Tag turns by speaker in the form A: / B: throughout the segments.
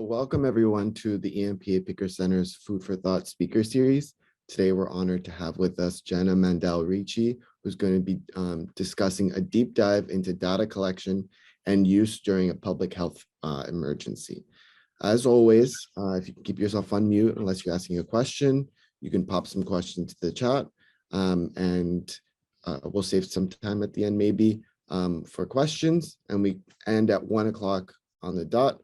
A: welcome everyone to the EMPA Picker Center's Food for Thought speaker series. Today, we're honored to have with us Jenna Mandel-Ricci, who's going to be discussing a deep dive into data collection and use during a public health emergency. As always, if you can keep yourself on mute unless you're asking a question, you can pop some questions to the chat, and we'll save some time at the end maybe for questions, and we end at 1 o'clock on the dot.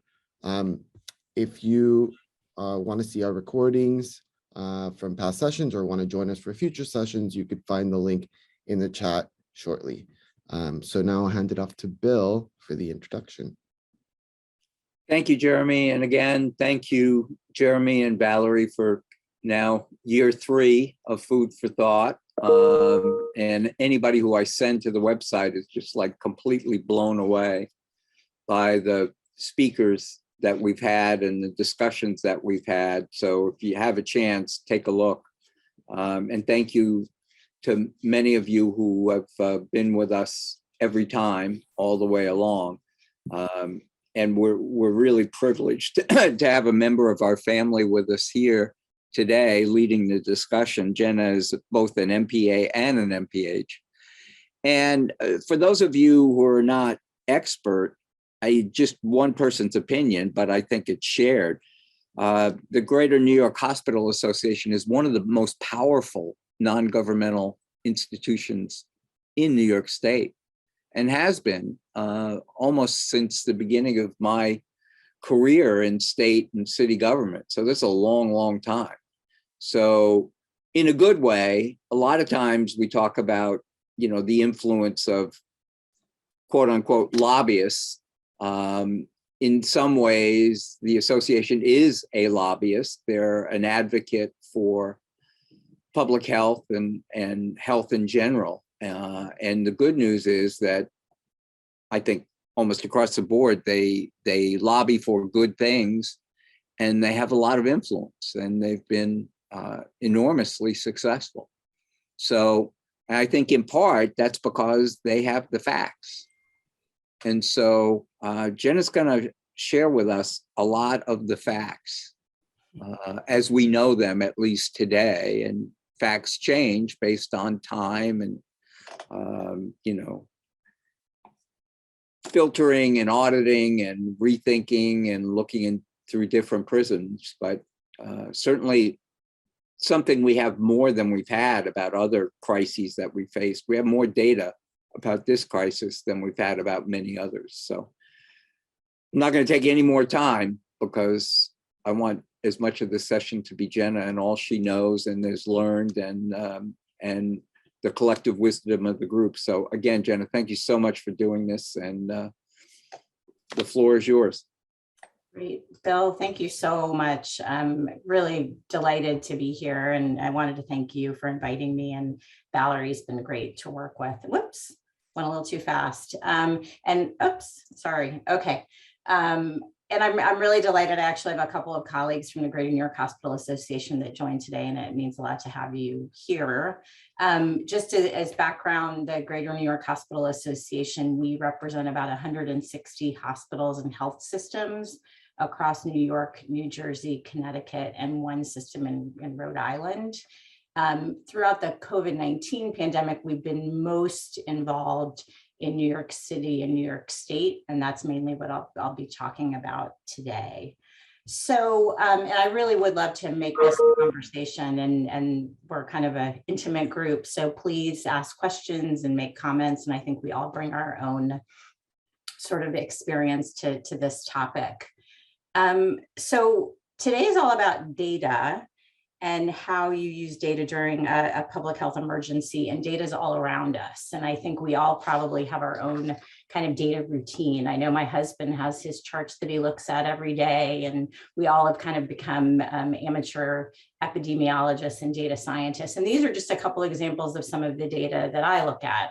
A: If you want to see our recordings from past sessions or want to join us for future sessions, you could find the link in the chat shortly. So now I'll hand it off to Bill for the introduction.
B: Thank you, Jeremy. And again, thank you, Jeremy and Valerie, for now year 3 of Food for Thought. And anybody who I send to the website is just like completely blown away by the speakers that we've had and the discussions that we've had. So if you have a chance, take a look. And thank you to many of you who have been with us every time all the way along. And we're really privileged to have a member of our family with us here today leading the discussion. Jenna is both an MPA and an MPH. And for those of you who are not expert, just one person's opinion, but I think it's shared. The Greater New York Hospital Association is one of the most powerful non-governmental institutions in New York State, and has been almost since the beginning of my career in state and city government. So this is a long, long time. So in a good way, a lot of times we talk about, the influence of quote unquote lobbyists. In some ways, the association is a lobbyist. They're an advocate for public health and health in general. And the good news is that I think almost across the board, they lobby for good things, and they have a lot of influence, and they've been enormously successful. So I think in part, that's because they have the facts. And so Jenna's going to share with us a lot of the facts as we know them, at least today. And facts change based on time and, filtering and auditing and rethinking and looking through different prisms. But certainly something we have more than we've had about other crises that we faced. We have more data about this crisis than we've had about many others. So I'm not going to take any more time because I want as much of the session to be Jenna and all she knows and has learned and the collective wisdom of the group. So again, Jenna, thank you so much for doing this, and the floor is yours.
C: Great, Bill, thank you so much. I'm really delighted to be here, and I wanted to thank you for inviting me, and Valerie's been great to work with. Whoops, went a little too fast. And oops, sorry, okay. And I'm really delighted. I actually have a couple of colleagues from the Greater New York Hospital Association that joined today, and it means a lot to have you here. Just as background, the Greater New York Hospital Association, we represent about 160 hospitals and health systems across New York, New Jersey, Connecticut, and one system in Rhode Island. Throughout the COVID-19 pandemic, we've been most involved in New York City and New York State, and that's mainly what I'll be talking about today. So, and I really would love to make this a conversation, and we're kind of an intimate group, so please ask questions and make comments, and I think we all bring our own sort of experience to this topic. So today is all about data and how you use data during a public health emergency, and data is all around us. And I think we all probably have our own kind of data routine. I know my husband has his charts that he looks at every day, and we all have kind of become amateur epidemiologists and data scientists. And these are just a couple examples of some of the data that I look at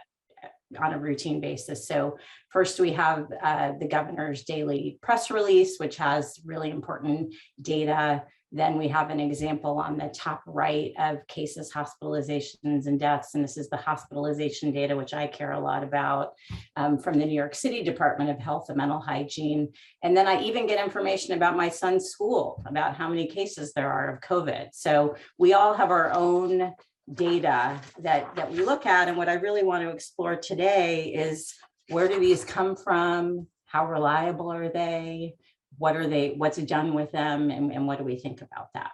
C: on a routine basis. So first we have the governor's daily press release, which has really important data Then we have an example on the top right of cases, hospitalizations, and deaths. And this is the hospitalization data, which I care a lot about, from the New York City Department of Health and Mental Hygiene. And then I even get information about my son's school, about how many cases there are of COVID. So we all have our own data that we look at. And what I really want to explore today is, where do these come from? How reliable are they? What's done with them, and what do we think about that?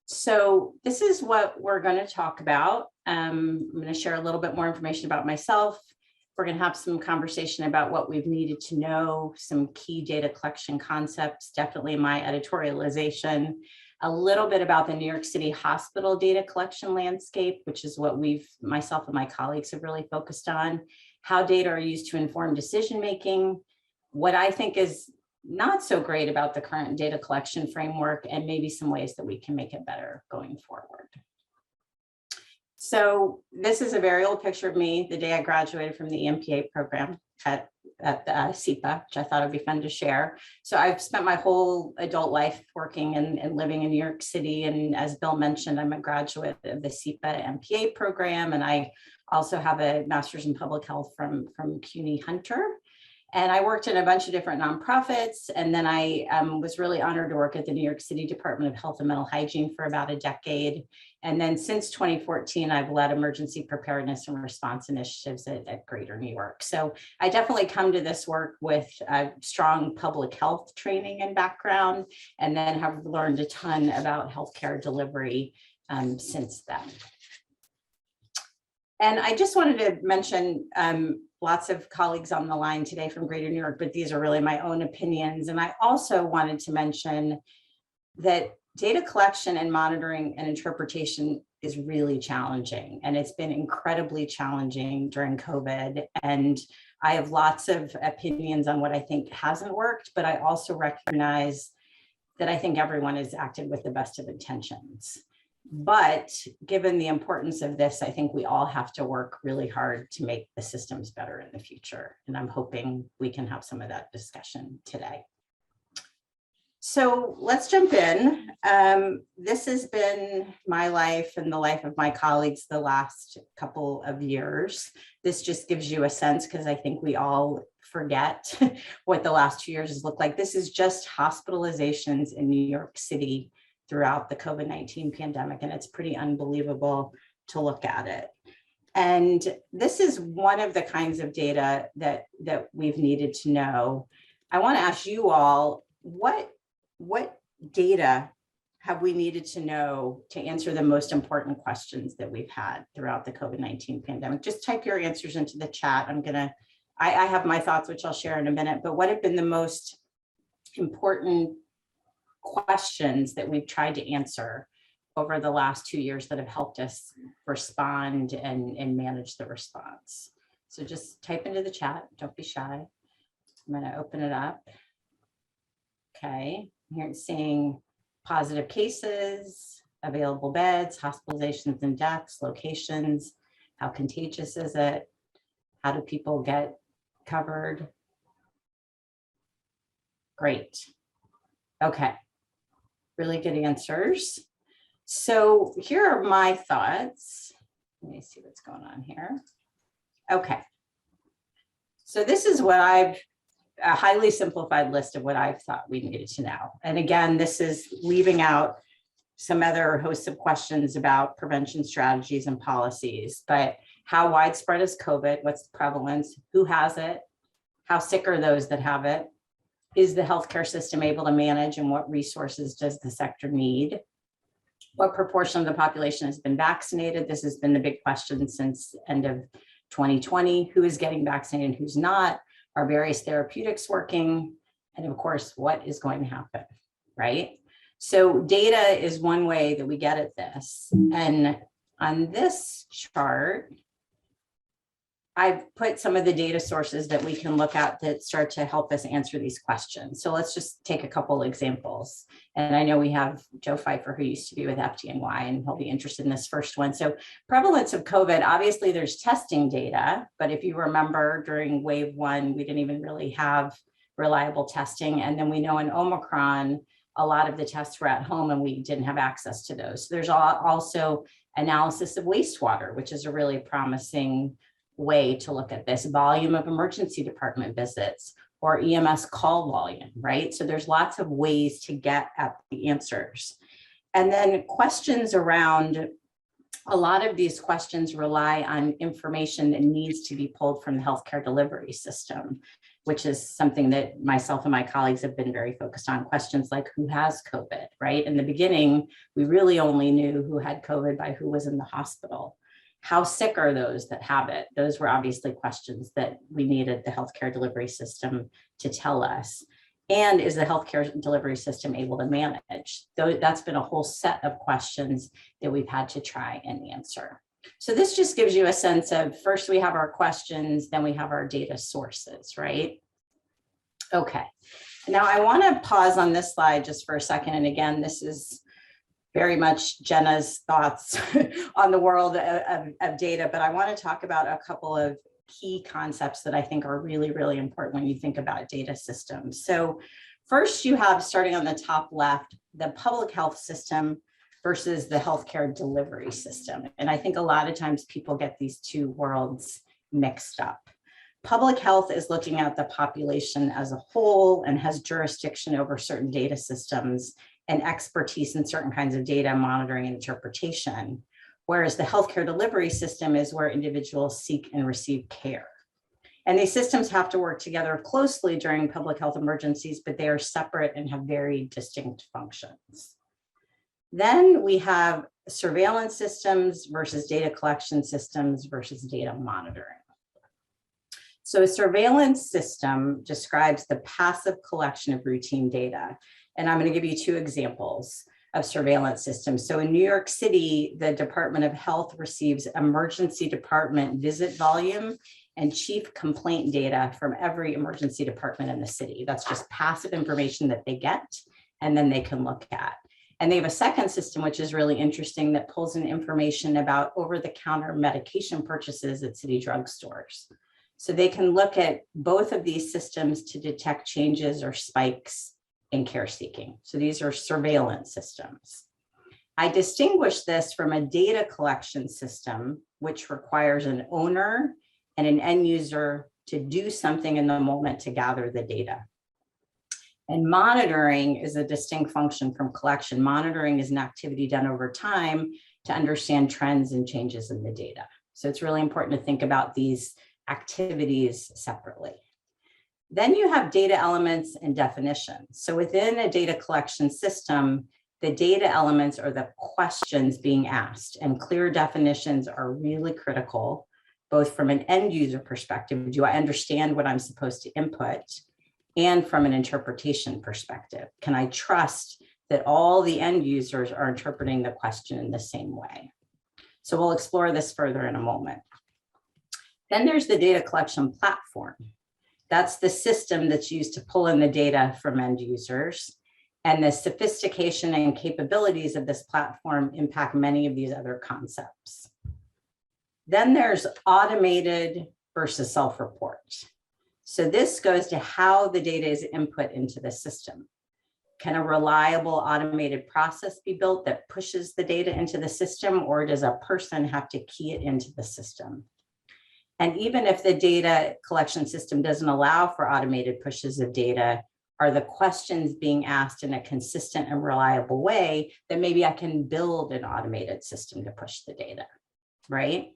C: So this is what we're going to talk about. I'm going to share a little bit more information about myself. We're going to have some conversation about what we've needed to know, some key data collection concepts, definitely my editorialization, a little bit about the New York City hospital data collection landscape, which is what myself and my colleagues have really focused on, how data are used to inform decision-making, what I think is not so great about the current data collection framework, and maybe some ways that we can make it better going forward. So this is a very old picture of me the day I graduated from the EMPA program at SEPA, which I thought would be fun to share. So I've spent my whole adult life working and living in New York City. And as Bill mentioned, I'm a graduate of the SEPA MPA program. And I also have a master's in public health from CUNY Hunter. And I worked in a bunch of different nonprofits. And then I was really honored to work at the New York City Department of Health and Mental Hygiene for about a decade. And then since 2014, I've led emergency preparedness and response initiatives at Greater New York. So I definitely come to this work with a strong public health training and background, and then have learned a ton about healthcare delivery since then. And I just wanted to mention lots of colleagues on the line today from Greater New York, but these are really my own opinions. And I also wanted to mention that data collection and monitoring and interpretation is really challenging. And it's been incredibly challenging during COVID. And I have lots of opinions on what I think hasn't worked, but I also recognize that I think everyone has acted with the best of intentions. But given the importance of this, I think we all have to work really hard to make the systems better in the future. And I'm hoping we can have some of that discussion today. So let's jump in. This has been my life and the life of my colleagues the last couple of years. This just gives you a sense, because I think we all forget what the last 2 years has looked like. This is just hospitalizations in New York City throughout the COVID-19 pandemic, and it's pretty unbelievable to look at it. And this is one of the kinds of data that we've needed to know. I want to ask you all, what data have we needed to know to answer the most important questions that we've had throughout the COVID-19 pandemic? Just type your answers into the chat. I have my thoughts, which I'll share in a minute, but what have been the most important questions that we've tried to answer over the last 2 years that have helped us respond and manage the response? So just type into the chat, don't be shy. I'm going to open it up. Okay, here it's saying positive cases, available beds, hospitalizations and deaths, locations, how contagious is it? How do people get covered? Great. Okay. Really good answers. So here are my thoughts. Let me see what's going on here. Okay. So this is what a highly simplified list of what I've thought we needed to know. And again, this is leaving out some other hosts of questions about prevention strategies and policies, but how widespread is COVID? What's the prevalence? Who has it? How sick are those that have it? Is the healthcare system able to manage, and what resources does the sector need? What proportion of the population has been vaccinated? This has been the big question since end of 2020. Who is getting vaccinated and who's not? Are various therapeutics working? And of course, what is going to happen, right? So data is one way that we get at this. And on this chart, I've put some of the data sources that we can look at that start to help us answer these questions. So let's just take a couple examples. And I know we have Joe Pfeiffer, who used to be with FDNY, and he'll be interested in this first one. So prevalence of COVID, obviously there's testing data, but if you remember during wave 1, we didn't even really have reliable testing. And then we know in Omicron, a lot of the tests were at home and we didn't have access to those. There's also analysis of wastewater, which is a really promising way to look at this. Volume of emergency department visits or EMS call volume, right? So there's lots of ways to get at the answers. And then questions around, a lot of these questions rely on information that needs to be pulled from the healthcare delivery system, which is something that myself and my colleagues have been very focused on. Questions like who has COVID, right? In the beginning, we really only knew who had COVID by who was in the hospital. How sick are those that have it? Those were obviously questions that we needed the healthcare delivery system to tell us. And is the healthcare delivery system able to manage? That's been a whole set of questions that we've had to try and answer. So this just gives you a sense of, first we have our questions, then we have our data sources, right? Okay, now I want to pause on this slide just for a second. And again, this is very much Jenna's thoughts on the world of data, but I want to talk about a couple of key concepts that I think are really, really important when you think about data systems. So first you have, starting on the top left, the public health system versus the healthcare delivery system. And I think a lot of times people get these two worlds mixed up. Public health is looking at the population as a whole and has jurisdiction over certain data systems and expertise in certain kinds of data monitoring and interpretation. Whereas the healthcare delivery system is where individuals seek and receive care. And these systems have to work together closely during public health emergencies, but they are separate and have very distinct functions. Then we have surveillance systems versus data collection systems versus data monitoring. So a surveillance system describes the passive collection of routine data. And I'm going to give you two examples of surveillance systems. So in New York City, the Department of Health receives emergency department visit volume and chief complaint data from every emergency department in the city. That's just passive information that they get and then they can look at. And they have a second system, which is really interesting, that pulls in information about over-the-counter medication purchases at city drugstores. So they can look at both of these systems to detect changes or spikes in care seeking. So these are surveillance systems. I distinguish this from a data collection system, which requires an owner and an end user to do something in the moment to gather the data. And monitoring is a distinct function from collection. Monitoring is an activity done over time to understand trends and changes in the data. So it's really important to think about these activities separately. Then you have data elements and definitions. So within a data collection system, the data elements are the questions being asked, and clear definitions are really critical, both from an end user perspective, do I understand what I'm supposed to input, and from an interpretation perspective, can I trust that all the end users are interpreting the question in the same way? So we'll explore this further in a moment. Then there's the data collection platform. That's the system that's used to pull in the data from end users. And the sophistication and capabilities of this platform impact many of these other concepts. Then there's automated versus self-report. So this goes to how the data is input into the system. Can a reliable automated process be built that pushes the data into the system, or does a person have to key it into the system? And even if the data collection system doesn't allow for automated pushes of data, are the questions being asked in a consistent and reliable way that maybe I can build an automated system to push the data, right?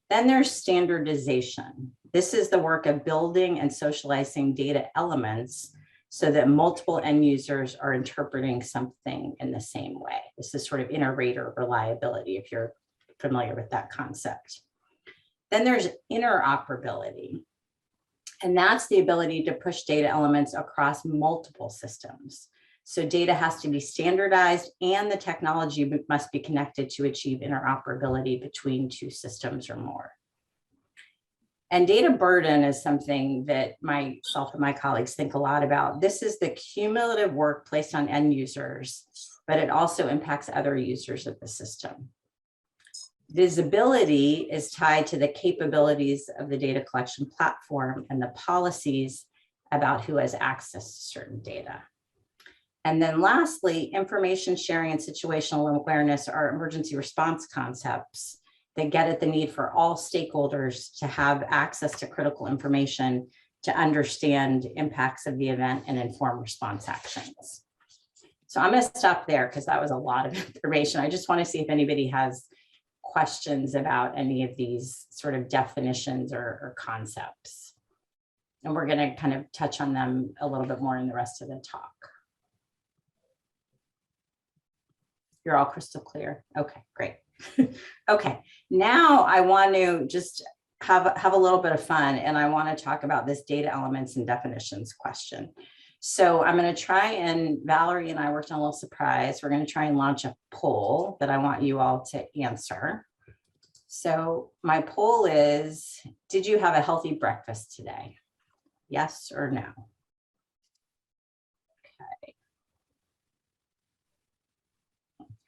C: Then there's standardization. This is the work of building and socializing data elements so that multiple end users are interpreting something in the same way. This is sort of inter-rater reliability, if you're familiar with that concept. Then there's interoperability, and that's the ability to push data elements across multiple systems. So data has to be standardized and the technology must be connected to achieve interoperability between two systems or more. And data burden is something that myself and my colleagues think a lot about. This is the cumulative work placed on end users, but it also impacts other users of the system. Visibility is tied to the capabilities of the data collection platform and the policies about who has access to certain data. And then lastly, information sharing and situational awareness are emergency response concepts that get at the need for all stakeholders to have access to critical information to understand impacts of the event and inform response actions. So I'm going to stop there because that was a lot of information. I just want to see if anybody has questions about any of these sort of definitions or concepts. And we're going to kind of touch on them a little bit more in the rest of the talk. You're all crystal clear. Okay, great. Okay, now I want to just have a little bit of fun, and I want to talk about this data elements and definitions question. So I'm going to try, and Valerie and I worked on a little surprise. We're going to try and launch a poll that I want you all to answer. So my poll is, did you have a healthy breakfast today? Yes or no? Okay.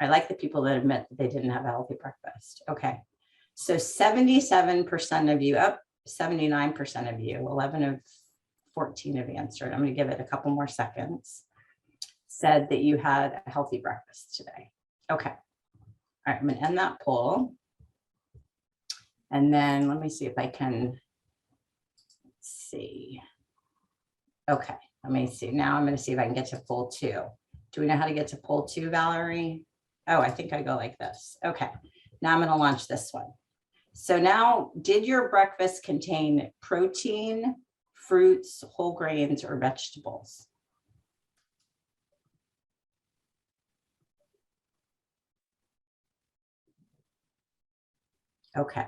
C: I like the people that admit that they didn't have a healthy breakfast. Okay. So 77% of you, up 79% of you, 11 of 14 have answered. I'm going to give it a couple more seconds. Said that you had a healthy breakfast today. Okay. All right, I'm going to end that poll. And then let me see if I can see. Okay, let me see. Now I'm going to see if I can get to poll 2. Do we know how to get to poll 2, Valerie? Oh, I think I go like this. Okay, now I'm going to launch this one. So now, did your breakfast contain protein, fruits, whole grains, or vegetables? Okay.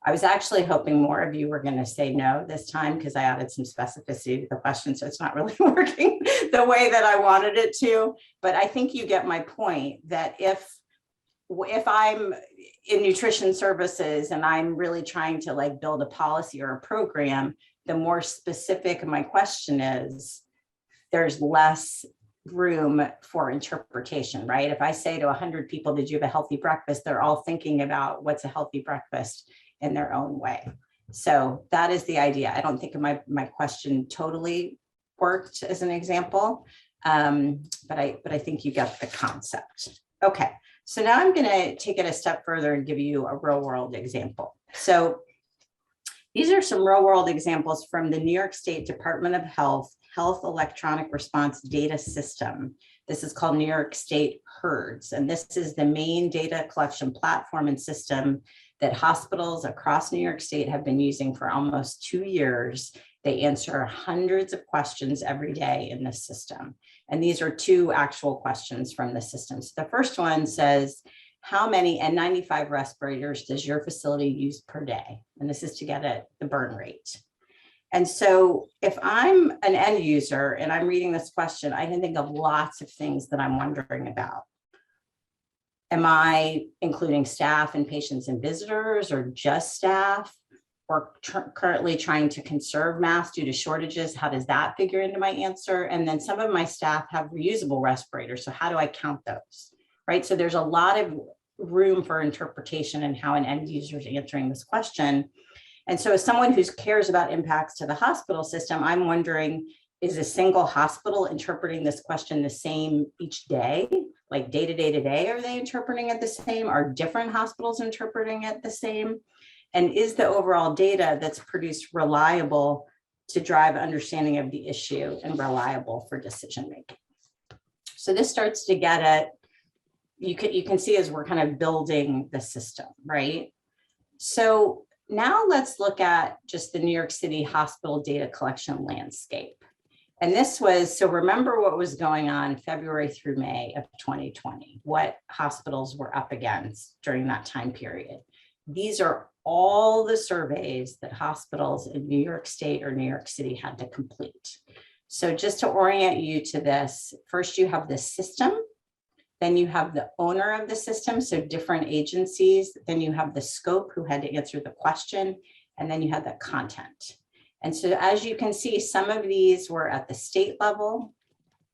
C: I was actually hoping more of you were going to say no this time because I added some specificity to the question, so it's not really working the way that I wanted it to. But I think you get my point that if I'm in nutrition services and I'm really trying to like build a policy or a program, the more specific my question is, there's less room for interpretation, right? If I say to 100 people, did you have a healthy breakfast? They're all thinking about what's a healthy breakfast in their own way. So that is the idea. I don't think my question totally worked as an example, but I think you get the concept. Okay, so now I'm going to take it a step further and give you a real world example. So these are some real world examples from the New York State Department of Health Electronic Response Data System. This is called New York State HERDS, and this is the main data collection platform and system that hospitals across New York State have been using for almost 2 years. They answer hundreds of questions every day in this system. And these are 2 actual questions from the system. So the first one says, how many N95 respirators does your facility use per day? And this is to get at the burn rate. And so if I'm an end user and I'm reading this question, I can think of lots of things that I'm wondering about. Am I including staff and patients and visitors, or just staff? Or currently trying to conserve masks due to shortages? How does that figure into my answer? And then some of my staff have reusable respirators. So how do I count those? Right? So there's a lot of room for interpretation in how an end user is answering this question. And so as someone who cares about impacts to the hospital system, I'm wondering, is a single hospital interpreting this question the same each day? Like day to day, are they interpreting it the same? Are different hospitals interpreting it the same? And is the overall data that's produced reliable to drive understanding of the issue and reliable for decision making? So this starts to get at, you can see as we're kind of building the system, right? So now let's look at just the New York City hospital data collection landscape. And this was, so remember what was going on February through May of 2020, what hospitals were up against during that time period. These are all the surveys that hospitals in New York State or New York City had to complete. So just to orient you to this, first you have the system, then you have the owner of the system, so different agencies, then you have the scope who had to answer the question, and then you have the content. And so as you can see, some of these were at the state level,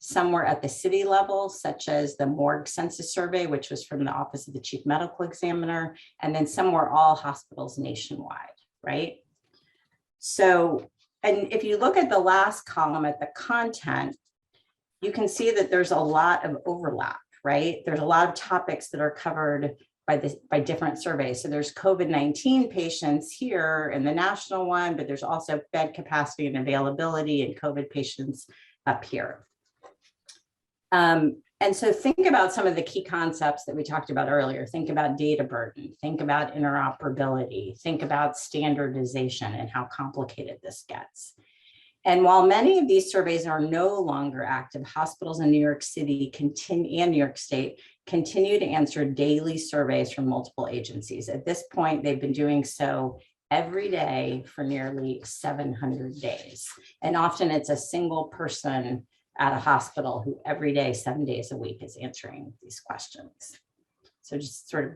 C: some were at the city level, such as the morgue census survey, which was from the Office of the Chief Medical Examiner, and then some were all hospitals nationwide, right? So, and if you look at the last column at the content, you can see that there's a lot of overlap, right? There's a lot of topics that are covered by different surveys. So there's COVID-19 patients here in the national one, but there's also bed capacity and availability and COVID patients up here. And so think about some of the key concepts that we talked about earlier. Think about data burden, think about interoperability, think about standardization and how complicated this gets. And while many of these surveys are no longer active, hospitals in New York City and New York State continue to answer daily surveys from multiple agencies. At this point, they've been doing so every day for nearly 700 days. And often it's a single person at a hospital who every day, 7 days a week is answering these questions. So just sort of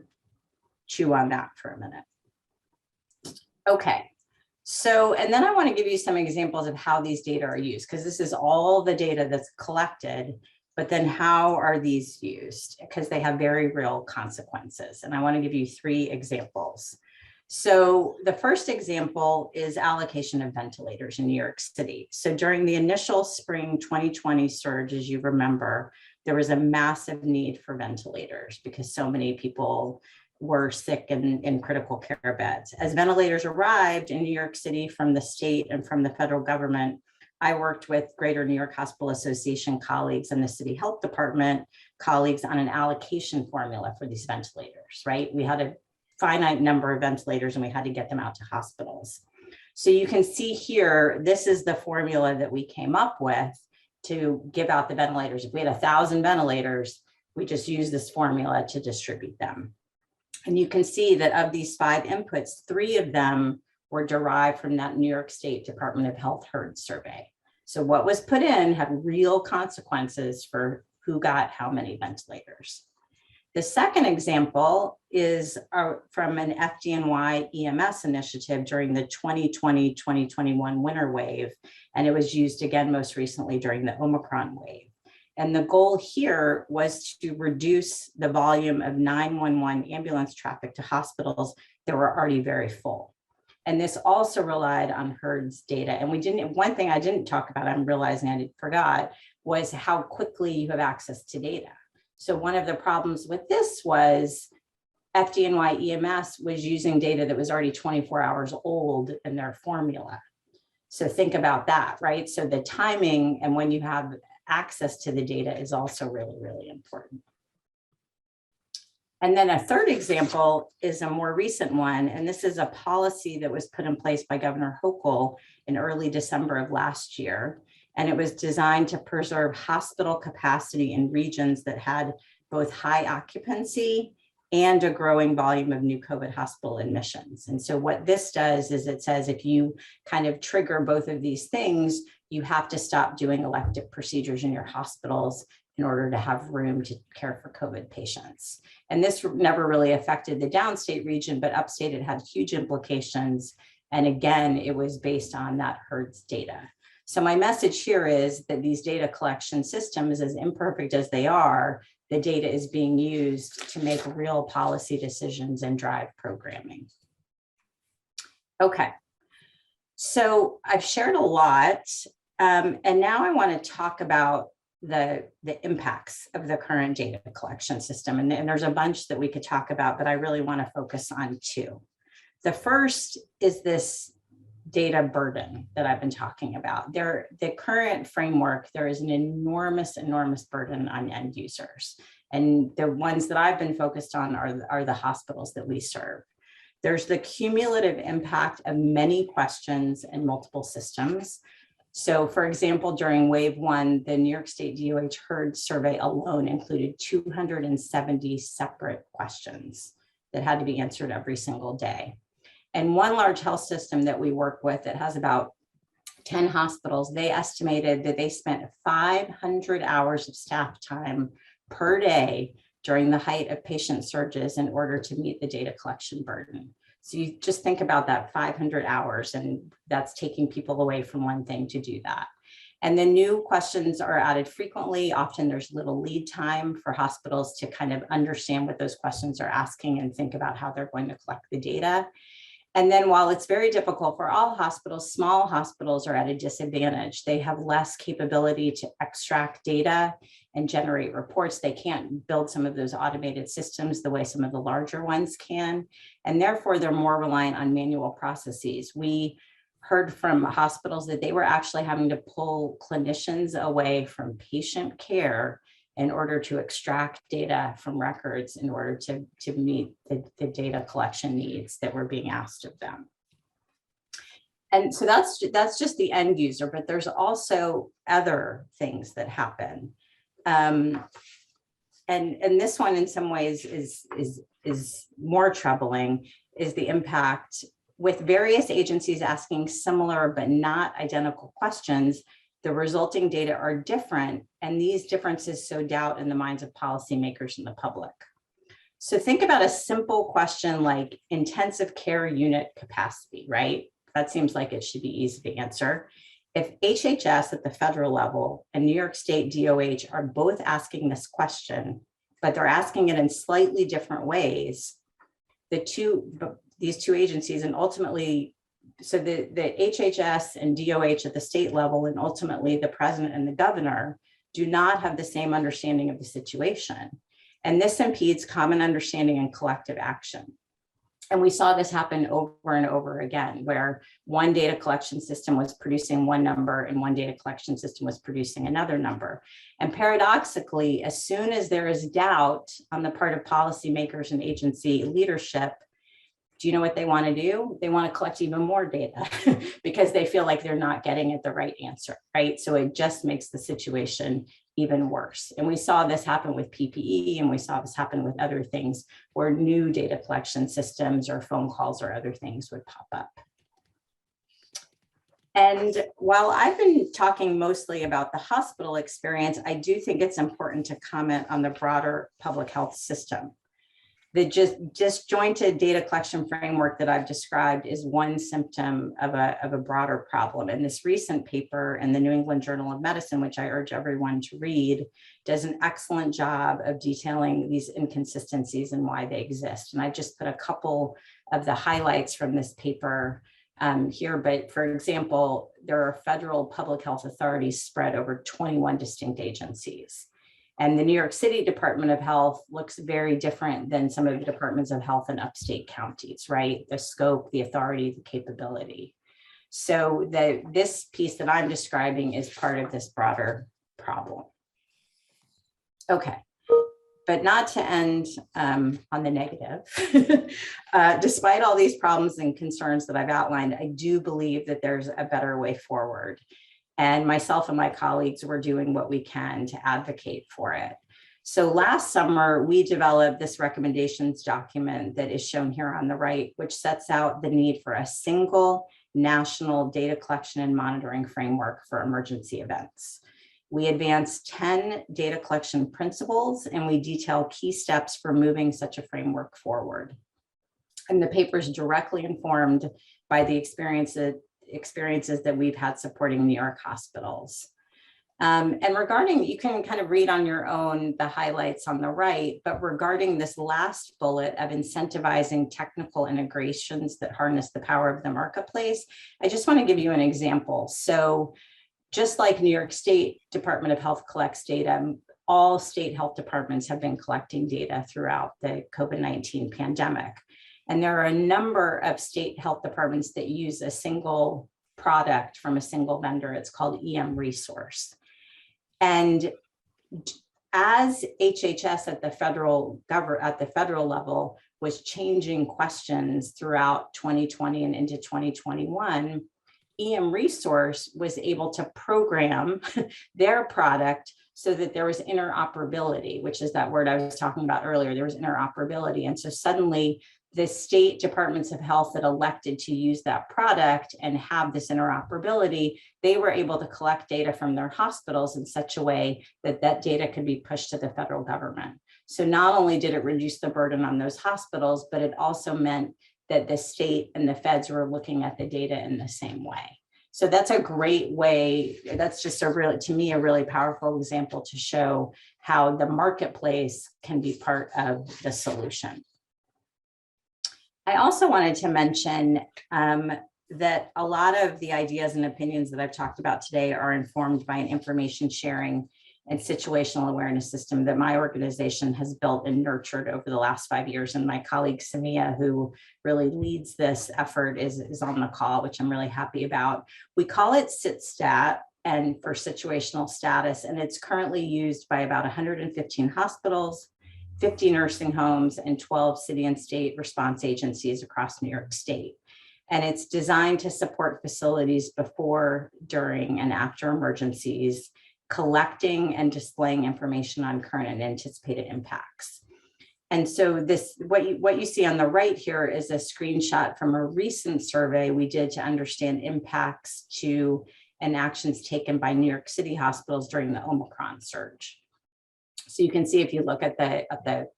C: chew on that for a minute. Okay, so, and then I want to give you some examples of how these data are used, because this is all the data that's collected, but then how are these used? Because they have very real consequences. And I want to give you 3 examples. So the first example is allocation of ventilators in New York City. So during the initial spring 2020 surge, as you remember, there was a massive need for ventilators because so many people were sick and in critical care beds. As ventilators arrived in New York City from the state and from the federal government, I worked with Greater New York Hospital Association colleagues and the City Health Department colleagues on an allocation formula for these ventilators, right? We had a finite number of ventilators and we had to get them out to hospitals. So you can see here, this is the formula that we came up with to give out the ventilators. If we had 1,000 ventilators, we just use this formula to distribute them. And you can see that of these 5 inputs, 3 of them were derived from that New York State Department of Health HERD survey. So what was put in had real consequences for who got how many ventilators. The second example is from an FDNY EMS initiative during the 2020-2021 winter wave, and it was used again most recently during the Omicron wave. And the goal here was to reduce the volume of 911 ambulance traffic to hospitals that were already very full. And this also relied on HERD's data. And one thing I didn't talk about, I'm realizing I forgot, was how quickly you have access to data. So one of the problems with this was FDNY EMS was using data that was already 24 hours old in their formula. So think about that, right? So the timing and when you have access to the data is also really, really important. And then a third example is a more recent one, and this is a policy that was put in place by Governor Hochul in early December of last year. And it was designed to preserve hospital capacity in regions that had both high occupancy and a growing volume of new COVID hospital admissions. And so what this does is it says if you kind of trigger both of these things, you have to stop doing elective procedures in your hospitals in order to have room to care for COVID patients. And this never really affected the downstate region, but upstate it had huge implications. And again, it was based on that HERD's data. So my message here is that these data collection systems, as imperfect as they are, the data is being used to make real policy decisions and drive programming. Okay, so I've shared a lot, and now I want to talk about the impacts of the current data collection system. And there's a bunch that we could talk about, but I really want to focus on 2. The first is this data burden that I've been talking about. The current framework, there is an enormous burden on end users. And the ones that I've been focused on are the hospitals that we serve. There's the cumulative impact of many questions and multiple systems. So for example, during wave 1, the New York State DOH HERD survey alone included 270 separate questions that had to be answered every single day. And one large health system that we work with that has about 10 hospitals, they estimated that they spent 500 hours of staff time per day during the height of patient surges in order to meet the data collection burden. So you just think about that 500 hours, and that's taking people away from one thing to do that. And then new questions are added frequently. Often there's little lead time for hospitals to kind of understand what those questions are asking and think about how they're going to collect the data. And then while it's very difficult for all hospitals, small hospitals are at a disadvantage. They have less capability to extract data and generate reports. They can't build some of those automated systems the way some of the larger ones can. And therefore, they're more reliant on manual processes. We heard from hospitals that they were actually having to pull clinicians away from patient care in order to extract data from records in order to meet the data collection needs that were being asked of them. And so that's just the end user, but there's also other things that happen. And this one in some ways is more troubling, is the impact with various agencies asking similar but not identical questions. The resulting data are different, and these differences sow doubt in the minds of policymakers and the public. So think about a simple question like intensive care unit capacity, right? That seems like it should be easy to answer. If HHS at the federal level and New York State DOH are both asking this question, but they're asking it in slightly different ways, these two agencies and ultimately, so the HHS and DOH at the state level and ultimately the president and the governor do not have the same understanding of the situation. And this impedes common understanding and collective action. And we saw this happen over and over again, where one data collection system was producing one number and one data collection system was producing another number. And paradoxically, as soon as there is doubt on the part of policymakers and agency leadership, do you know what they want to do? They want to collect even more data because they feel like they're not getting at the right answer, right? So it just makes the situation even worse. And we saw this happen with PPE, and we saw this happen with other things where new data collection systems or phone calls or other things would pop up. And while I've been talking mostly about the hospital experience, I do think it's important to comment on the broader public health system. The disjointed data collection framework that I've described is one symptom of a broader problem. And this recent paper in the New England Journal of Medicine, which I urge everyone to read, does an excellent job of detailing these inconsistencies and why they exist. And I just put a couple of the highlights from this paper here. But for example, there are federal public health authorities spread over 21 distinct agencies. And the New York City Department of Health looks very different than some of the departments of health in upstate counties, right? The scope, the authority, the capability. So this piece that I'm describing is part of this broader problem. Okay, but not to end on the negative. Despite all these problems and concerns that I've outlined, I do believe that there's a better way forward. And myself and my colleagues were doing what we can to advocate for it. So last summer, we developed this recommendations document that is shown here on the right, which sets out the need for a single national data collection and monitoring framework for emergency events. We advanced 10 data collection principles, and we detail key steps for moving such a framework forward. And the paper is directly informed by the experiences that we've had supporting New York hospitals. And regarding, you can kind of read on your own the highlights on the right, but regarding this last bullet of incentivizing technical integrations that harness the power of the marketplace, I just want to give you an example. So just like New York State Department of Health collects data, all state health departments have been collecting data throughout the COVID-19 pandemic. And there are a number of state health departments that use a single product from a single vendor. It's called Resource. And as HHS at the federal level was changing questions throughout 2020 and into 2021, Resource was able to program their product so that there was interoperability, which is that word I was talking about earlier. There was interoperability. And so suddenly the state departments of health that elected to use that product and have this interoperability, they were able to collect data from their hospitals in such a way that that data could be pushed to the federal government. So not only did it reduce the burden on those hospitals, but it also meant that the state and the feds were looking at the data in the same way. So that's a great way. That's just to me, a really powerful example to show how the marketplace can be part of the solution. I also wanted to mention that a lot of the ideas and opinions that I've talked about today are informed by an information sharing and situational awareness system that my organization has built and nurtured over the last 5 years. And my colleague Samia, who really leads this effort, is on the call, which I'm really happy about. We call it SITSTAT, and for situational status, and it's currently used by about 115 hospitals, 50 nursing homes, and 12 city and state response agencies across New York State. And it's designed to support facilities before, during, and after emergencies, collecting and displaying information on current and anticipated impacts. And so this, what you see on the right here is a screenshot from a recent survey we did to understand impacts to and actions taken by New York City hospitals during the Omicron surge. So you can see, if you look at the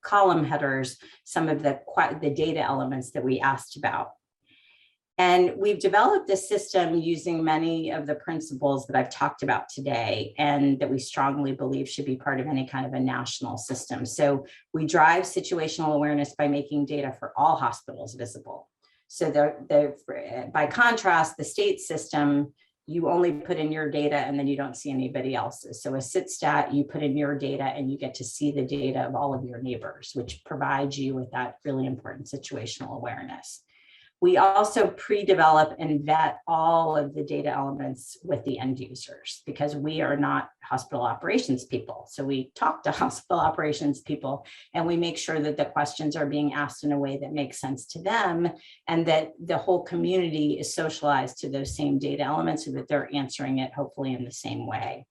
C: column headers, some of the data elements that we asked about. And we've developed this system using many of the principles that I've talked about today, and that we strongly believe should be part of any kind of a national system. So we drive situational awareness by making data for all hospitals visible. So by contrast, the state system, you only put in your data and then you don't see anybody else's. So a SITSTAT, you put in your data and you get to see the data of all of your neighbors, which provides you with that really important situational awareness. We also pre-develop and vet all of the data elements with the end users, because we are not hospital operations people. So we talk to hospital operations people and we make sure that the questions are being asked in a way that makes sense to them, and that the whole community is socialized to those same data elements so that they're answering it hopefully in the same way.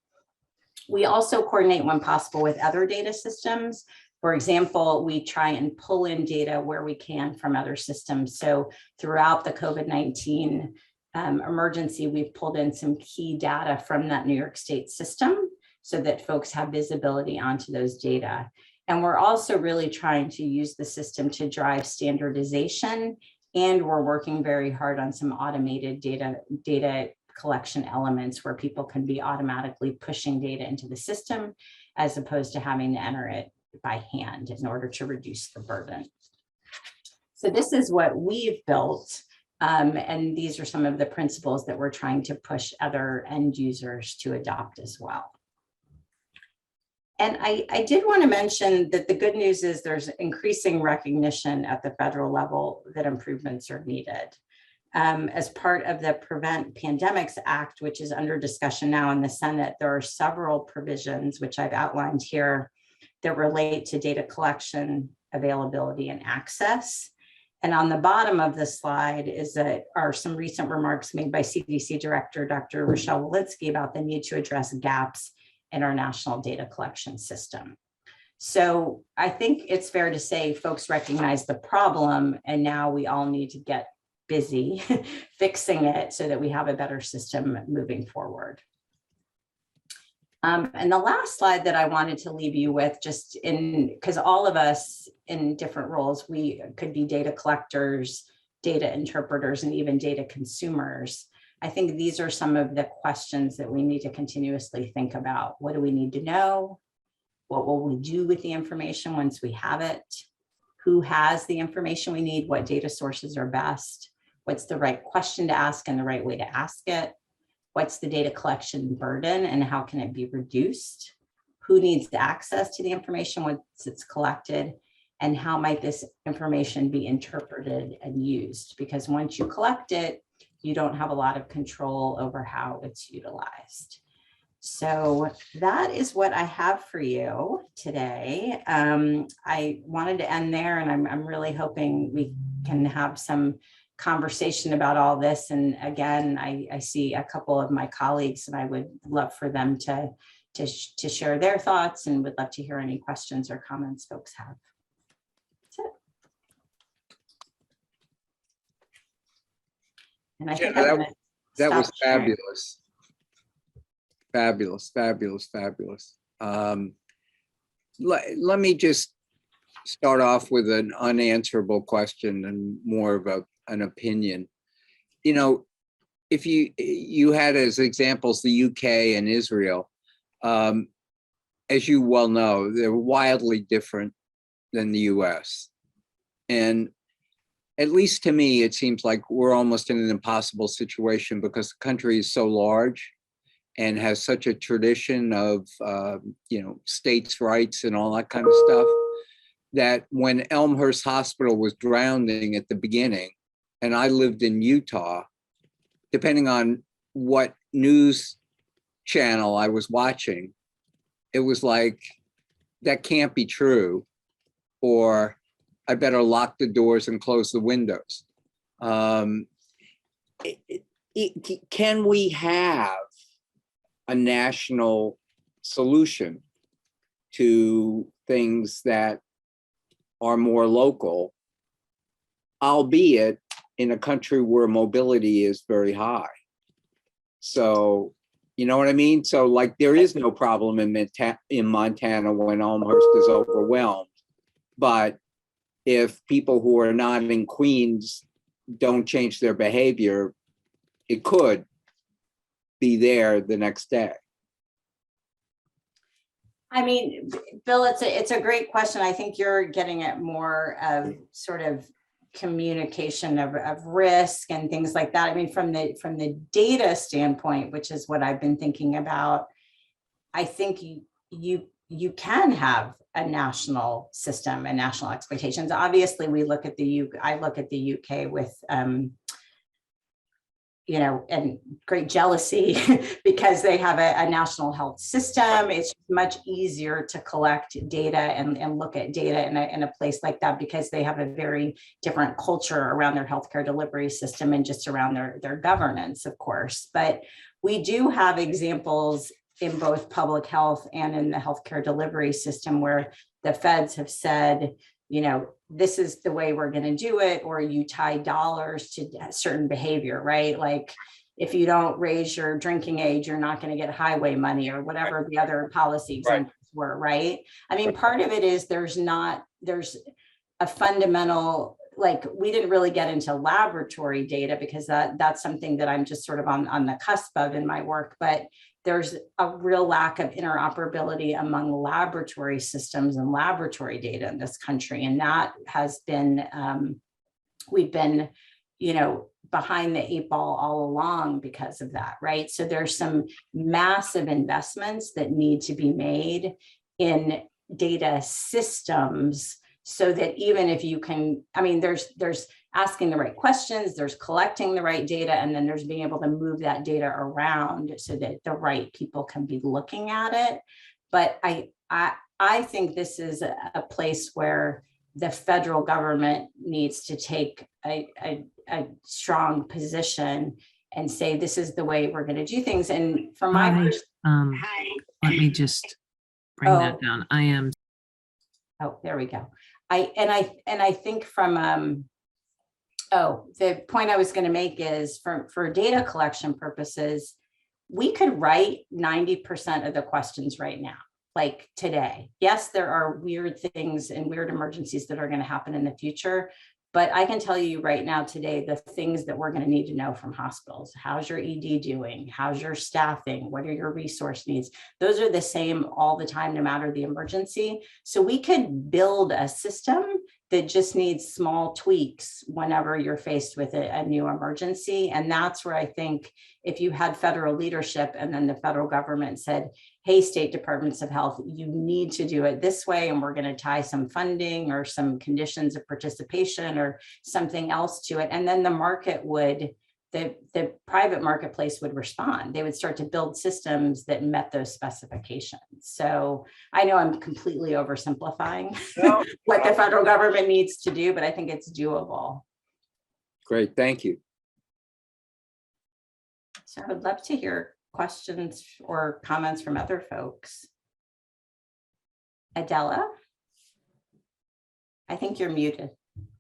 C: We also coordinate when possible with other data systems. For example, we try and pull in data where we can from other systems. So throughout the COVID-19 emergency, we've pulled in some key data from that New York State system so that folks have visibility onto those data. And we're also really trying to use the system to drive standardization. And we're working very hard on some automated data collection elements where people can be automatically pushing data into the system as opposed to having to enter it by hand in order to reduce the burden. So this is what we've built, and these are some of the principles that we're trying to push other end users to adopt as well. And I did want to mention that the good news is there's increasing recognition at the federal level that improvements are needed. As part of the Prevent Pandemics Act, which is under discussion now in the Senate, there are several provisions, which I've outlined here, that relate to data collection, availability, and access. And on the bottom of the slide are some recent remarks made by CDC Director Dr. Rochelle Walensky about the need to address gaps in our national data collection system. So I think it's fair to say folks recognize the problem, and now we all need to get busy fixing it so that we have a better system moving forward. And the last slide that I wanted to leave you with, just because all of us in different roles, we could be data collectors, data interpreters, and even data consumers. I think these are some of the questions that we need to continuously think about. What do we need to know? What will we do with the information once we have it? Who has the information we need? What data sources are best? What's the right question to ask and the right way to ask it? What's the data collection burden and how can it be reduced? Who needs access to the information once it's collected? And how might this information be interpreted and used? Because once you collect it, you don't have a lot of control over how it's utilized. So that is what I have for you today. I wanted to end there, and I'm really hoping we can have some conversation about all this. And again, I see a couple of my colleagues, and I would love for them to share their thoughts, and would love to hear any questions or comments folks have. That's it. And I think
B: that was fabulous. Fabulous. Let me just start off with an unanswerable question and more of an opinion. You know, if you had as examples the UK and Israel, as you well know, they're wildly different than the US. And at least to me, it seems like we're almost in an impossible situation because the country is so large and has such a tradition of, states' rights and all that kind of stuff, that when Elmhurst Hospital was drowning at the beginning, and I lived in Utah, depending on what news channel I was watching, it was like, that can't be true, or I better lock the doors and close the windows. Can we have a national solution to things that are more local, albeit in a country where mobility is very high? So, you know what I mean? So like, there is no problem in Montana when Elmhurst is overwhelmed. But if people who are not in Queens don't change their behavior, it could be there the next day.
C: I mean, Bill, it's a great question. I think you're getting at more of sort of communication of risk and things like that. I mean, from the data standpoint, which is what I've been thinking about, I think you can have a national system and national expectations. Obviously, I look at the UK with and great jealousy because they have a national health system. It's much easier to collect data and look at data in a place like that because they have a very different culture around their healthcare delivery system and just around their governance, of course. But we do have examples in both public health and in the healthcare delivery system where the feds have said, this is the way we're going to do it, or you tie dollars to certain behavior, right? Like if you don't raise your drinking age, you're not going to get highway money or whatever the other policy examples were, right? I mean, part of it is there's a fundamental, like we didn't really get into laboratory data because that's something that I'm just sort of on the cusp of in my work, but there's a real lack of interoperability among laboratory systems and laboratory data in this country. And that has been, we've been, behind the 8 ball all along because of that, right? So there's some massive investments that need to be made in data systems so that even if you can, I mean, there's asking the right questions, there's collecting the right data, and then there's being able to move that data around so that the right people can be looking at it. But I think this is a place where the federal government needs to take a strong position and say, this is the way we're going to do things. And from my
D: let me just bring that down. I am.
C: Oh, there we go. I think from the point I was going to make is for data collection purposes, we could write 90% of the questions right now, like today. Yes, there are weird things and weird emergencies that are going to happen in the future, but I can tell you right now today, the things that we're going to need to know from hospitals. How's your ED doing? How's your staffing? What are your resource needs? Those are the same all the time, no matter the emergency. So we could build a system that just needs small tweaks whenever you're faced with a new emergency. And that's where I think if you had federal leadership and then the federal government said, hey, state departments of health, you need to do it this way, and we're going to tie some funding or some conditions of participation or something else to it. And then the market would, the private marketplace would respond. They would start to build systems that met those specifications. So I know I'm completely oversimplifying what the federal government needs to do, but I think it's doable.
B: Great, thank you.
C: So I would love to hear questions or comments from other folks. Adela, I think you're muted.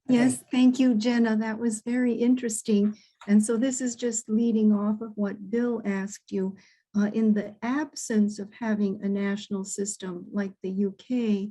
E: Yes, thank you, Jenna. That was very interesting. And so this is just leading off of what Bill asked you. In the absence of having a national system like the UK,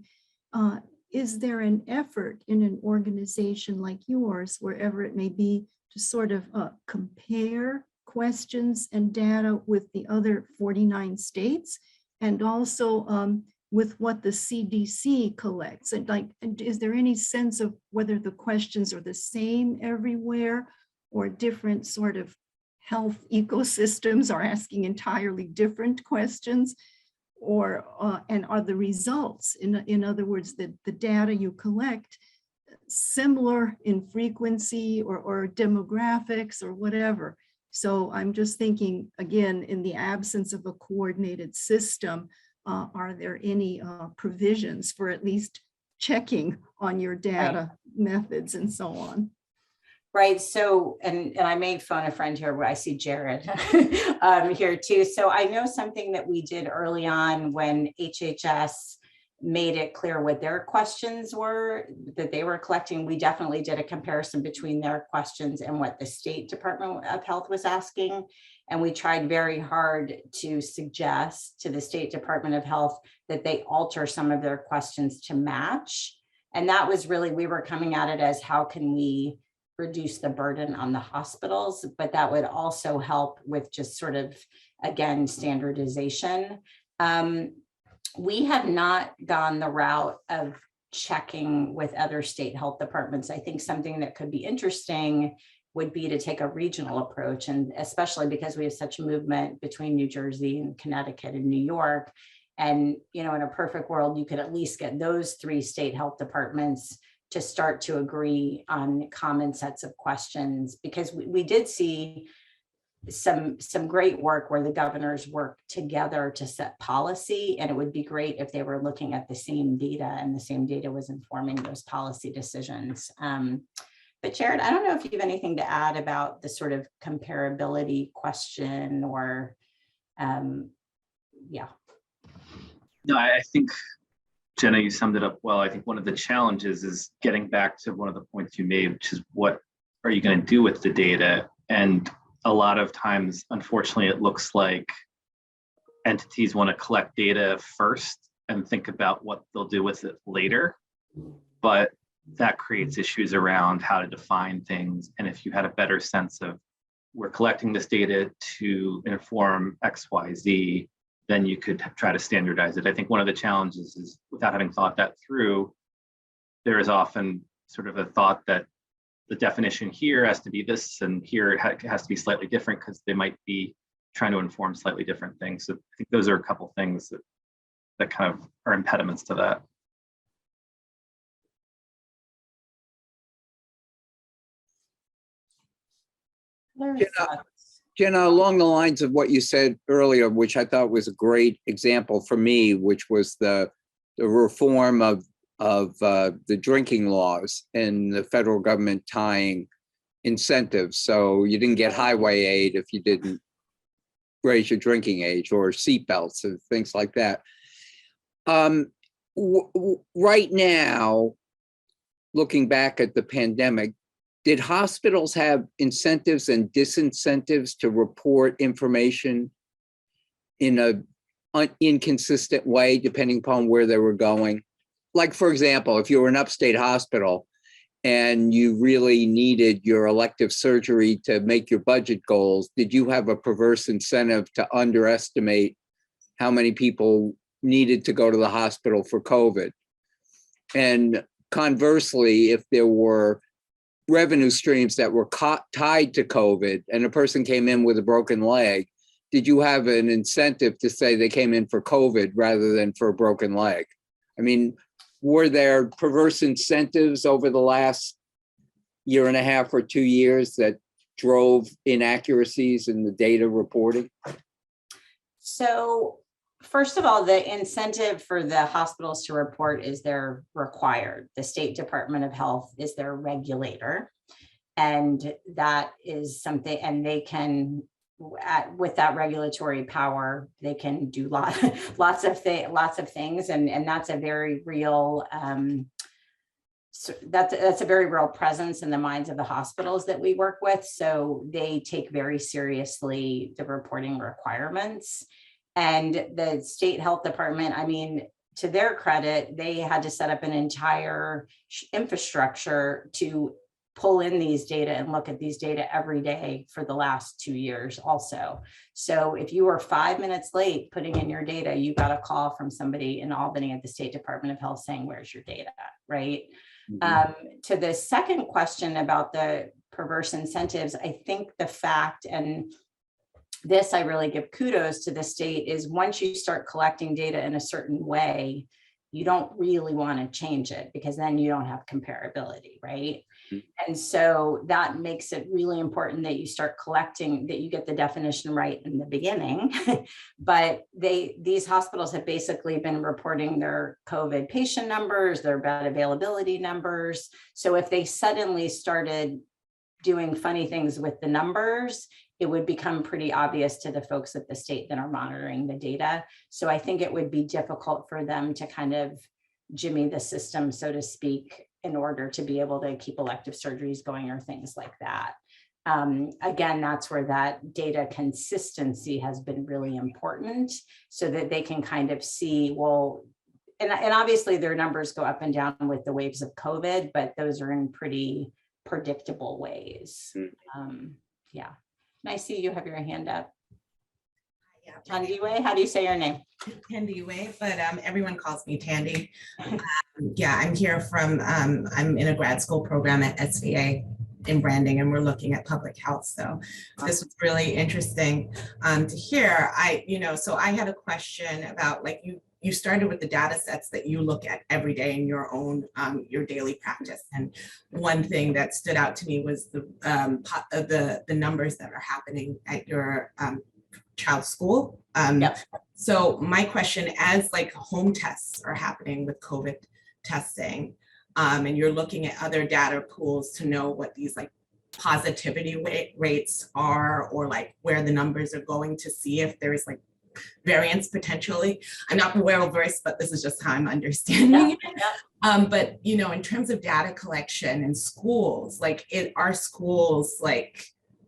E: is there an effort in an organization like yours, wherever it may be, to sort of compare questions and data with the other 49 states, and also with what the CDC collects? And like, is there any sense of whether the questions are the same everywhere or different sort of health ecosystems are asking entirely different questions? Or, and are the results, in other words, the data you collect, similar in frequency or demographics or whatever? So I'm just thinking, again, in the absence of a coordinated system, are there any provisions for at least checking on your data methods and so on?
C: Right. So, and I may phone a friend here where I see Jared here too. So I know something that we did early on when HHS made it clear what their questions were that they were collecting. We definitely did a comparison between their questions and what the State Department of Health was asking. And we tried very hard to suggest to the State Department of Health that they alter some of their questions to match. And that was really, we were coming at it as how can we reduce the burden on the hospitals, but that would also help with just sort of, again, standardization. We have not gone the route of checking with other state health departments. I think something that could be interesting would be to take a regional approach, and especially because we have such movement between New Jersey and Connecticut and New York. And, you know, in a perfect world, you could at least get those 3 state health departments to start to agree on common sets of questions, because we did see some great work where the governors work together to set policy, and it would be great if they were looking at the same data and the same data was informing those policy decisions. But Jared, I don't know if you have anything to add about the sort of comparability question or, yeah.
F: No, I think, Jenna, you summed it up well. I think one of the challenges is getting back to one of the points you made, which is what are you going to do with the data? And a lot of times, unfortunately, it looks like entities want to collect data first and think about what they'll do with it later. But that creates issues around how to define things. And if you had a better sense of we're collecting this data to inform X, Y, Z, then you could try to standardize it. I think one of the challenges is, without having thought that through, there is often sort of a thought that the definition here has to be this and here it has to be slightly different because they might be trying to inform slightly different things. So I think those are a couple things that kind of are impediments to that.
B: Jenna, along the lines of what you said earlier, which I thought was a great example for me, which was the reform of the drinking laws and the federal government tying incentives. So you didn't get highway aid if you didn't raise your drinking age, or seatbelts and things like that. Right now, looking back at the pandemic, did hospitals have incentives and disincentives to report information in an inconsistent way, depending upon where they were going? Like, for example, if you were an upstate hospital and you really needed your elective surgery to make your budget goals, did you have a perverse incentive to underestimate how many people needed to go to the hospital for COVID? And conversely, if there were revenue streams that were tied to COVID and a person came in with a broken leg, did you have an incentive to say they came in for COVID rather than for a broken leg? I mean, were there perverse incentives over the last year and a half or 2 years that drove inaccuracies in the data reporting?
C: So first of all, the incentive for the hospitals to report is they're required. The State Department of Health is their regulator. And that is something, and they can, with that regulatory power, they can do lots of things. And that's a very real, so that's a very real presence in the minds of the hospitals that we work with. So they take very seriously the reporting requirements. And the state health department, I mean, to their credit, they had to set up an entire infrastructure to pull in these data and look at these data every day for the last 2 years also. So if you were 5 minutes late putting in your data, you got a call from somebody in Albany at the State Department of Health saying, where's your data, right? To the second question about the perverse incentives, I think the fact, and this I really give kudos to the state, is once you start collecting data in a certain way, you don't really want to change it because then you don't have comparability, right? And so that makes it really important that you start collecting, that you get the definition right in the beginning. But these hospitals have basically been reporting their COVID patient numbers, their bed availability numbers. So if they suddenly started doing funny things with the numbers, it would become pretty obvious to the folks at the state that are monitoring the data. So I think it would be difficult for them to kind of jimmy the system, so to speak, in order to be able to keep elective surgeries going or things like that. Again, that's where that data consistency has been really important, so that they can kind of see, well, and obviously their numbers go up and down with the waves of COVID, but those are in pretty predictable ways. Yeah. And I see you have your hand up.
G: Yeah,
C: Tandiwe, how do you say your name?
G: Tandiwe, but everyone calls me Tandy. Yeah, I'm here from, I'm in a grad school program at SVA in branding, and we're looking at public health. So this was really interesting to hear. So I had a question about, like, you started with the data sets that you look at every day in your own, your daily practice. And one thing that stood out to me was the numbers that are happening at your child's school.
C: Yep.
G: So my question, as like home tests are happening with COVID testing, and you're looking at other data pools to know what these like positivity rates are, or like where the numbers are going, to see if there is like variance potentially. I'm not well versed, but this is just how I'm understanding it. But in terms of data collection in schools, like our schools, like,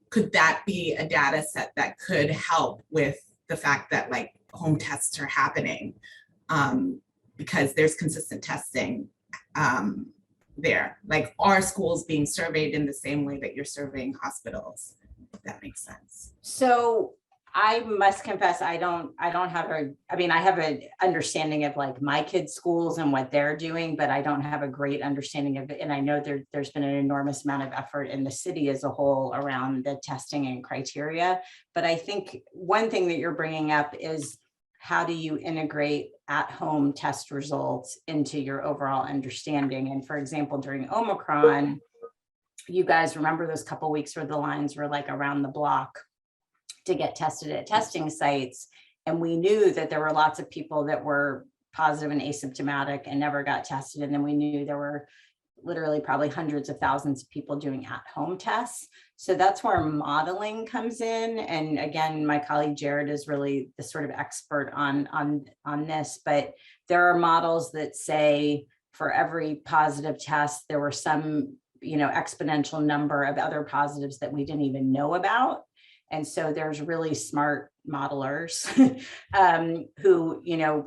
G: could that be a data set that could help with the fact that like home tests are happening, because there's consistent testing there? Like, are schools being surveyed in the same way that you're surveying hospitals? If that makes sense.
C: So I must confess, I have an understanding of like my kids' schools and what they're doing, but I don't have a great understanding of it. And I know there's been an enormous amount of effort in the city as a whole around the testing and criteria. But I think one thing that you're bringing up is, how do you integrate at-home test results into your overall understanding? And for example, during Omicron, you guys remember those couple weeks where the lines were like around the block to get tested at testing sites. And we knew that there were lots of people that were positive and asymptomatic and never got tested. And then we knew there were literally probably hundreds of thousands of people doing at-home tests. So that's where modeling comes in. And again, my colleague Jared is really the sort of expert on this, but there are models that say for every positive test, there were some, exponential number of other positives that we didn't even know about. And so there's really smart modelers who,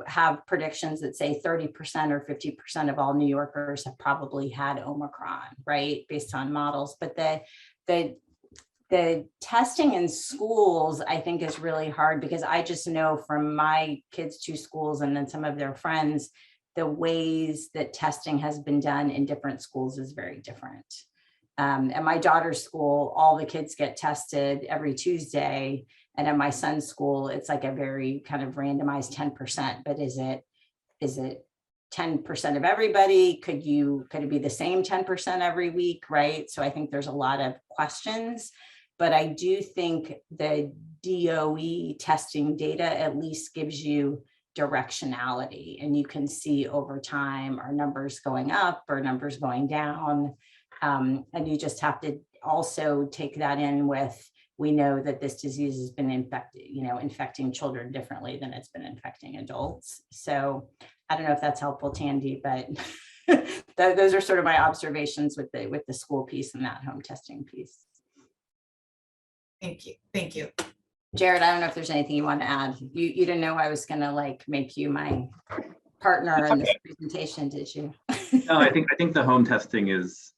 C: have predictions that say 30% or 50% of all New Yorkers have probably had Omicron, right? Based on models. But the testing in schools, I think, is really hard, because I just know from my kids' 2 schools and then some of their friends, the ways that testing has been done in different schools is very different. At my daughter's school, all the kids get tested every Tuesday. And at my son's school, it's like a very kind of randomized 10%, but is it 10% of everybody? Could it be the same 10% every week? Right. So I think there's a lot of questions, but I do think the DOE testing data at least gives you directionality, and you can see over time, are numbers going up or numbers going down? And you just have to also take that in with, we know that this disease has been infecting children differently than it's been infecting adults. So I don't know if that's helpful, Tandy, but those are sort of my observations with the school piece and that home testing piece.
G: Thank you. Thank you.
C: Jared, I don't know if there's anything you want to add. You didn't know I was going to like make you my partner in this presentation, did you?
F: No, I think the home testing is,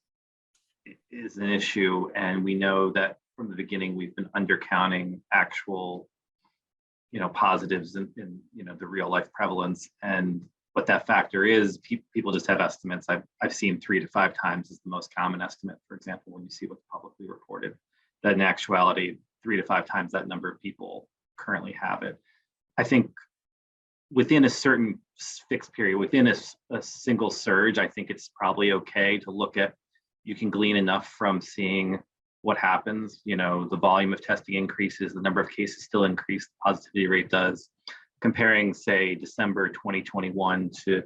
F: is an issue. And we know that from the beginning, we've been undercounting actual, positives in the real life prevalence. And what that factor is, people just have estimates. I've seen 3 to 5 times is the most common estimate, for example, when you see what's publicly reported, that in actuality, 3 to 5 times that number of people currently have it. I think within a certain fixed period, within a single surge, I think it's probably okay to look at, you can glean enough from seeing what happens. The volume of testing increases, the number of cases still increase, the positivity rate does. Comparing, say, December 2021 to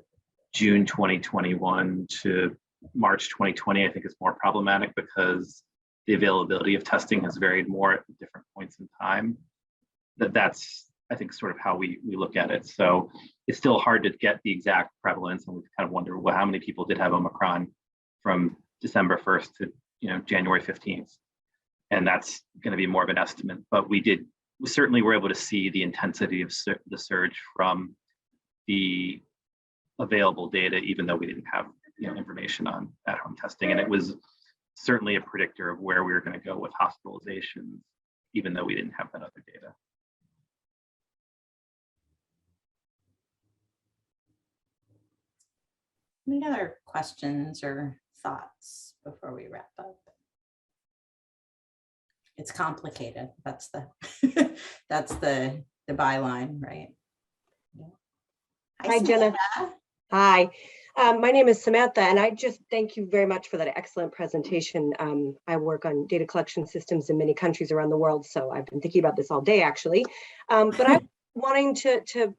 F: June 2021 to March 2020, I think is more problematic because the availability of testing has varied more at different points in time. That's, I think, sort of how we look at it. So it's still hard to get the exact prevalence, and we kind of wonder, well, how many people did have Omicron from December 1st to January 15th, and that's going to be more of an estimate. But we certainly were able to see the intensity of the surge from the available data, even though we didn't have information on at-home testing, and it was certainly a predictor of where we were going to go with hospitalizations, even though we didn't have that other data.
C: Any other questions or thoughts before we wrap up? It's complicated. That's the that's the byline, right? Yeah.
H: Hi, Jenna. Hi, my name is Samantha, and I just thank you very much for that excellent presentation. I work on data collection systems in many countries around the world, so I've been thinking about this all day, actually. But I'm wanting to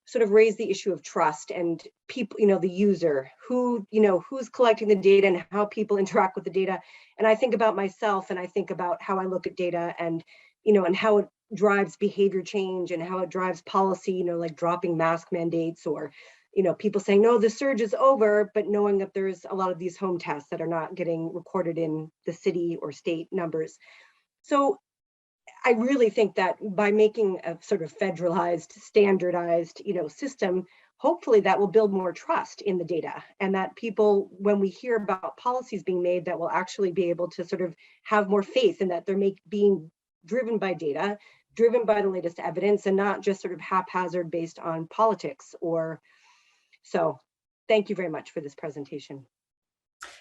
H: sort of raise the issue of trust and people, the user, who's collecting the data and how people interact with the data. And I think about myself, and I think about how I look at data and, and how it drives behavior change and how it drives policy, like dropping mask mandates, or, people saying, no, the surge is over, but knowing that there's a lot of these home tests that are not getting recorded in the city or state numbers. So I really think that by making a sort of federalized, standardized, system, hopefully that will build more trust in the data, and that people, when we hear about policies being made, that will actually be able to sort of have more faith in that they're being driven by data, driven by the latest evidence, and not just sort of haphazard based on politics. So thank you very much for this presentation.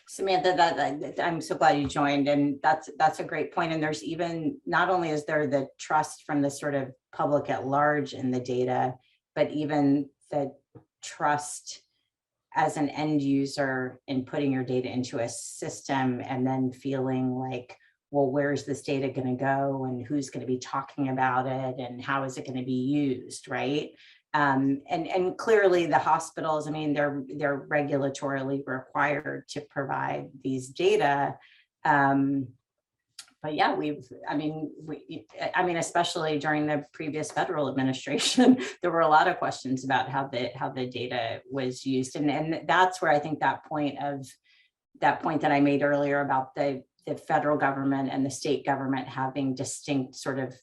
C: Samantha, that I'm so glad you joined, and that's a great point. And there's even, not only is there the trust from the sort of public at large in the data, but even the trust as an end user in putting your data into a system and then feeling like, well, where's this data going to go, and who's going to be talking about it, and how is it going to be used, right? And clearly the hospitals, I mean, they're regulatorily required to provide these data. But yeah, especially during the previous federal administration, there were a lot of questions about how the data was used. And that's where I think that point that I made earlier about the federal government and the state government having distinct sort of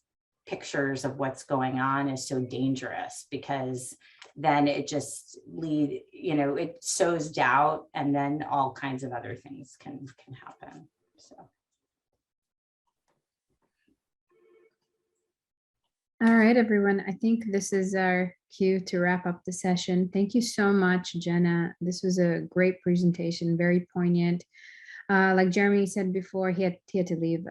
C: pictures of what's going on is so dangerous, because then it just it sows doubt, and then all kinds of other things can happen. So.
I: All right, everyone. I think this is our cue to wrap up the session. Thank you so much, Jenna. This was a great presentation, very poignant. Like Jeremy said before, he had to leave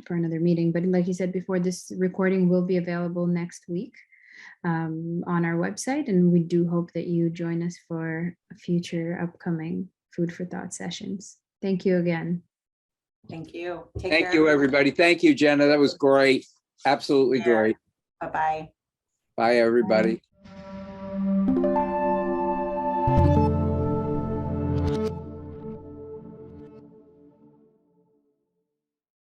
I: for another meeting, but like he said before, this recording will be available next week on our website, and we do hope that you join us for future upcoming Food for Thought sessions. Thank you again.
C: Thank you.
B: Thank you, everybody. Thank you, Jenna. That was great. Absolutely great.
C: Bye-bye.
B: Bye, everybody.